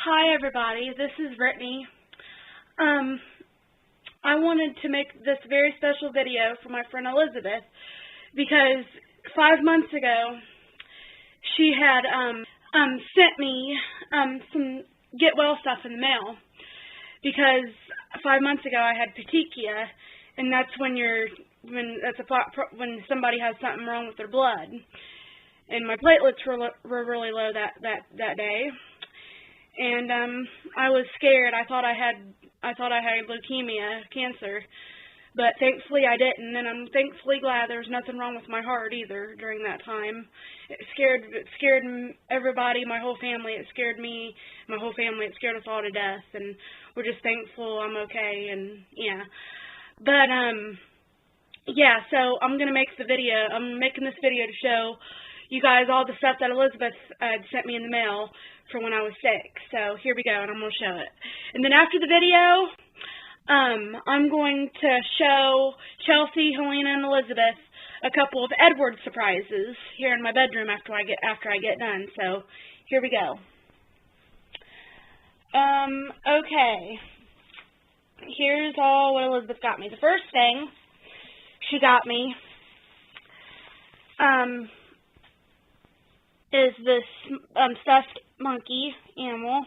Hi everybody, this is Brittany. I wanted to make this very special video for my friend Elizabeth because 5 months ago she had sent me some get well stuff in the mail because 5 months ago I had petechia, and that's when somebody has something wrong with their blood, and my platelets were really low that day. And I was scared. I thought I had leukemia, cancer, but thankfully I didn't, and I'm thankfully glad there was nothing wrong with my heart either during that time. It scared everybody, my whole family. It scared me, my whole family. It scared us all to death, and we're just thankful I'm okay. And yeah, but yeah. So I'm gonna make the video. I'm making this video to show you guys all the stuff that Elizabeth had sent me in the mail for when I was sick. So here we go, and I'm going to show it. And then after the video, I'm going to show Chelsea, Helena, and Elizabeth a couple of Edward surprises here in my bedroom after I get done. So here we go. Okay. Here's all what Elizabeth got me. The first thing she got me is this stuffed monkey animal.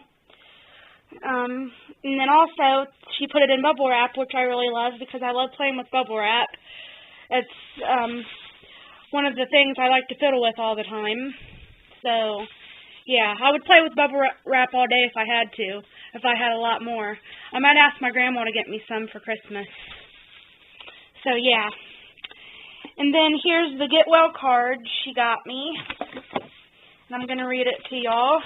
And then also she put it in bubble wrap, which I really love because I love playing with bubble wrap. It's one of the things I like to fiddle with all the time. So yeah, I would play with bubble wrap all day if I had to, if I had a lot more. I might ask my grandma to get me some for Christmas. So yeah. And then here's the get well card she got me. And I'm going to read it to y'all.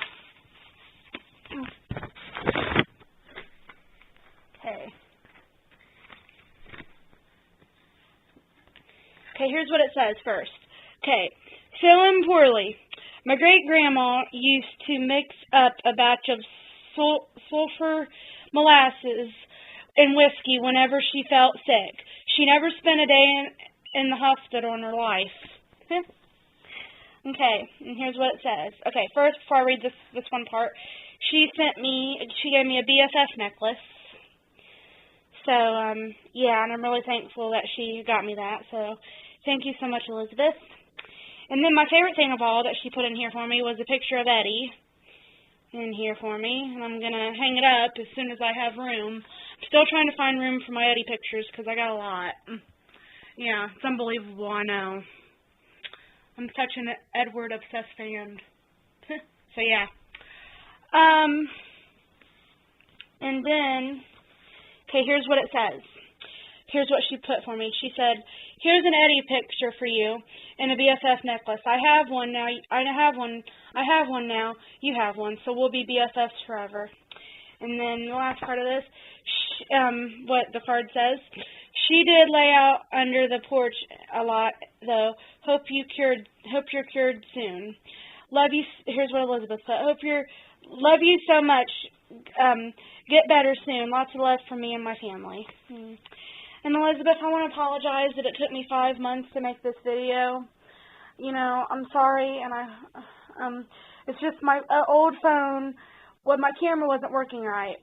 Okay. Okay, here's what it says first. Okay. Feeling poorly. My great-grandma used to mix up a batch of sulfur molasses and whiskey whenever she felt sick. She never spent a day in the hospital in her life. Okay, and here's what it says. Okay, first, before I read this one part, she gave me a BFF necklace. So, yeah, and I'm really thankful that she got me that. So, thank you so much, Elizabeth. And then my favorite thing of all that she put in here for me was a picture of Eddie in here for me. And I'm going to hang it up as soon as I have room. I'm still trying to find room for my Eddie pictures because I got a lot. Yeah, it's unbelievable, I know. I'm such an Edward obsessed fan. So yeah. And then, okay, here's what it says. Here's what she put for me. She said, "Here's an Eddie picture for you and a BFF necklace. I have one now. I have one now. You have one. So we'll be BFFs forever." And then the last part of this, what the card says. She did lay out under the porch a lot, though. Hope you're cured soon. Love you. Here's what Elizabeth said. Love you so much. Get better soon. Lots of love from me and my family. And Elizabeth, I want to apologize that it took me 5 months to make this video. You know, I'm sorry, and it's just my old phone. Well, my camera wasn't working right,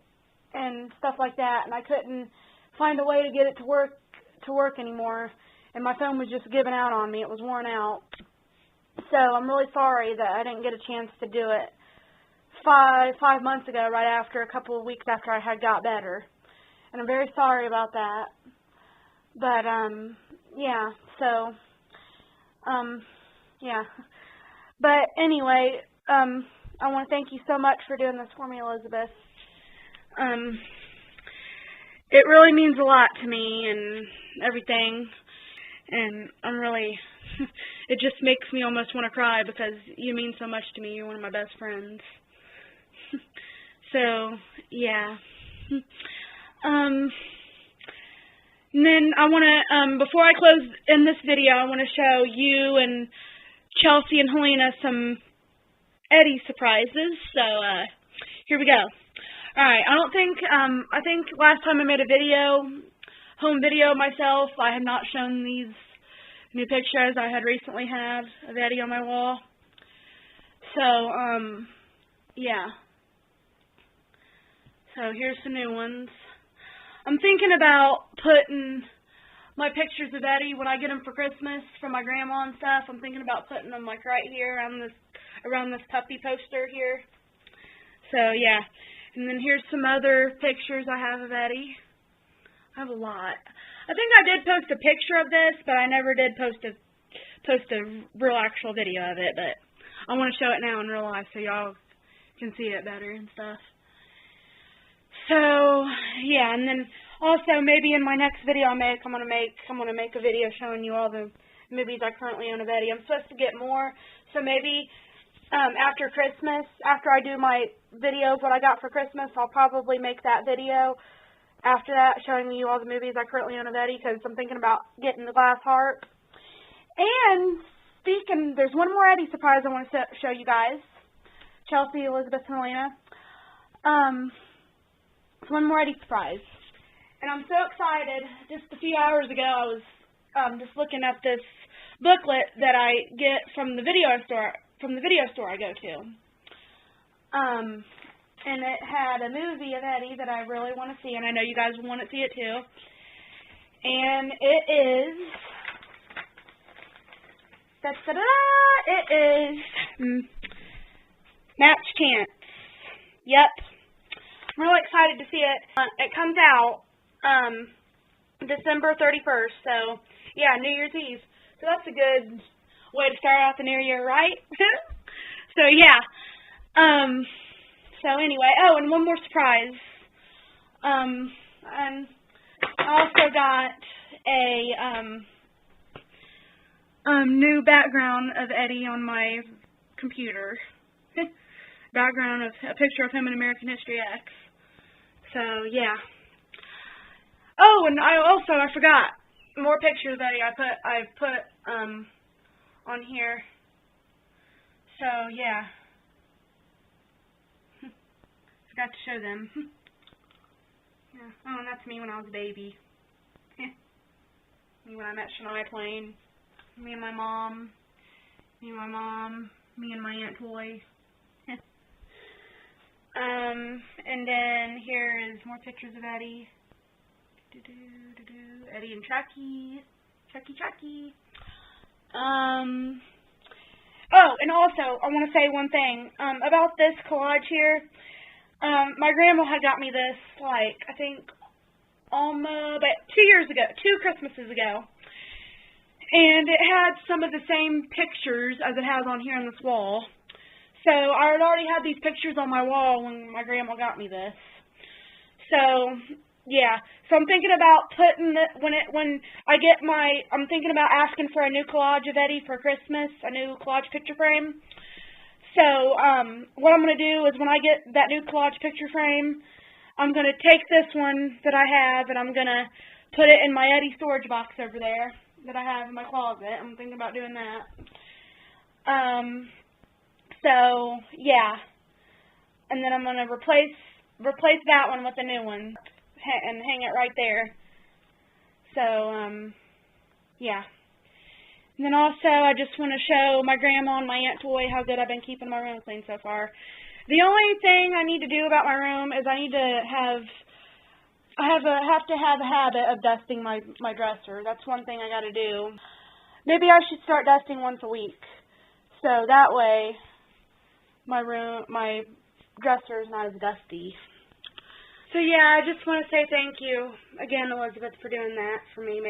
and stuff like that, and I couldn't find a way to get it to work anymore, and my phone was just giving out on me. It was worn out. So I'm really sorry that I didn't get a chance to do it five months ago, right after, a couple of weeks after I had got better. And I'm very sorry about that. But yeah, so yeah. But anyway, I want to thank you so much for doing this for me, Elizabeth. It really means a lot to me and everything, and I'm really, it just makes me almost want to cry because you mean so much to me. You're one of my best friends. So, yeah. And then I want to, before I close in this video, I want to show you and Chelsea and Helena some Eddie surprises. So, here we go. Alright, I think last time I made a home video myself, I had not shown these new pictures I had recently had of Eddie on my wall. So, yeah. So here's some new ones. I'm thinking about putting my pictures of Eddie when I get them for Christmas from my grandma and stuff. I'm thinking about putting them like right here around this puppy poster here. So yeah. And then here's some other pictures I have of Eddie. I have a lot. I think I did post a picture of this, but I never did post a real actual video of it, but I want to show it now in real life so y'all can see it better and stuff. So yeah, and then also maybe in my next video I'm gonna make a video showing you all the movies I currently own of Eddie. I'm supposed to get more, so maybe after Christmas, after I do my video of what I got for Christmas, I'll probably make that video after that showing you all the movies I currently own of Eddie, because I'm thinking about getting the glass heart. And there's one more Eddie surprise I want to show you guys. Chelsea, Elizabeth, and Elena. One more Eddie surprise. And I'm so excited. Just a few hours ago, I was just looking at this booklet that I get from the video store I go to. And it had a movie of Eddie that I really want to see, and I know you guys will want to see it too. And it is, it is Match Chance. Yep. I'm really excited to see it. It comes out December 31st, so yeah, New Year's Eve. So that's a good way to start out the new year, right? So yeah. So anyway, oh, and one more surprise. And I also got a new background of Eddie on my computer. Background of a picture of him in American History X. So yeah. Oh, and I forgot more pictures of Eddie I've put on here. So yeah. Forgot to show them. Yeah. Oh, and that's me when I was a baby. Me when I met Shania Twain. Me and my mom. Me and my Aunt Toy. And then here is more pictures of Eddie. Eddie and Chucky. Chucky. Oh, and also, I want to say one thing about this collage here. My grandma had got me this, like, I think, almost 2 years ago, 2 Christmases ago. And it had some of the same pictures as it has on here on this wall. So I had already had these pictures on my wall when my grandma got me this. So yeah. So I'm thinking about putting it I'm thinking about asking for a new collage of Eddie for Christmas, a new collage picture frame. So what I'm going to do is when I get that new collage picture frame, I'm going to take this one that I have and I'm going to put it in my Eddie storage box over there that I have in my closet. I'm thinking about doing that. So yeah, and then I'm gonna replace that one with a new one and hang it right there. So yeah. And then also I just want to show my grandma and my Aunt Toy how good I've been keeping my room clean so far. The only thing I need to do about my room is I have to have a habit of dusting my dresser. That's one thing I got to do. Maybe I should start dusting once a week, so that way my dresser is not as dusty. So yeah, I just want to say thank you again, Elizabeth, for doing that for me,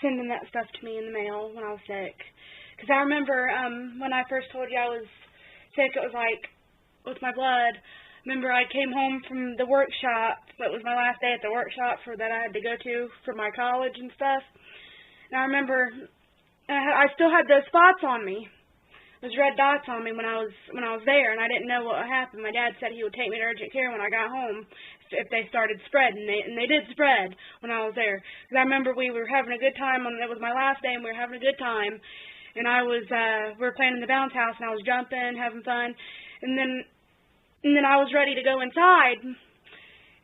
sending that stuff to me in the mail when I was sick. Because I remember when I first told you I was sick, it was like with my blood. Remember, I came home from the workshop. It was my last day at the workshop that I had to go to for my college and stuff. And I remember I still had those spots on me. Those red dots on me when I was there, and I didn't know what would happen. My dad said he would take me to urgent care when I got home if they started spreading, and they did spread when I was there. Because I remember we were having a good time. It was my last day, and we were having a good time. And we were playing in the bounce house, and I was jumping, having fun. And then I was ready to go inside.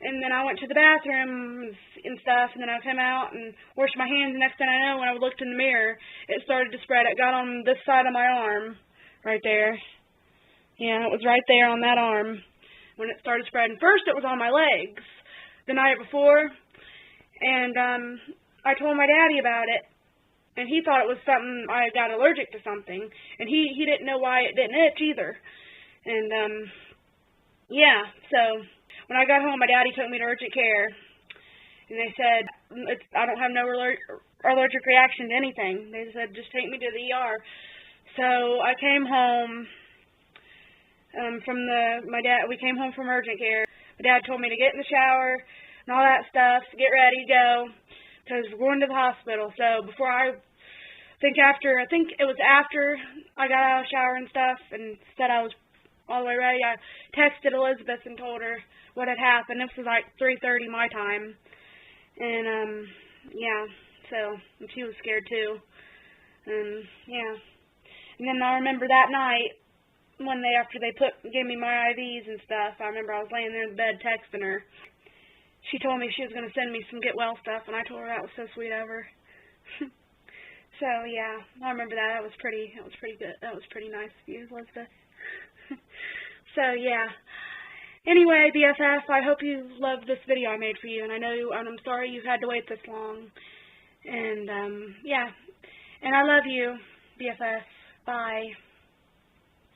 And then I went to the bathroom and stuff, and then I came out and washed my hands. And next thing I know, when I looked in the mirror, it started to spread. It got on this side of my arm, right there. Yeah, it was right there on that arm. when it started spreading. First, it was on my legs the night before, and I told my daddy about it, and he thought it was something, I got allergic to something, and he didn't know why it didn't itch either. And, yeah, so when I got home, my daddy took me to urgent care, and they said, I don't have no allergic reaction to anything. They said, just take me to the ER. So I came home we came home from urgent care. My dad told me to get in the shower and all that stuff, get ready to go, because we're going to the hospital. So before I think it was after I got out of the shower and stuff and said I was all the way ready, I texted Elizabeth and told her what had happened. This was like 3:30 my time. And, yeah, so she was scared too. Yeah. And then I remember that night, after they gave me my IVs and stuff, I remember I was laying there in bed texting her. She told me she was going to send me some get well stuff, and I told her that was so sweet of her. So, yeah, I remember that. That was pretty good. That was pretty nice of you, Elizabeth. So, yeah. Anyway, BFF, I hope you loved this video I made for you, and I'm sorry you had to wait this long. And, yeah. And I love you, BFF. Bye.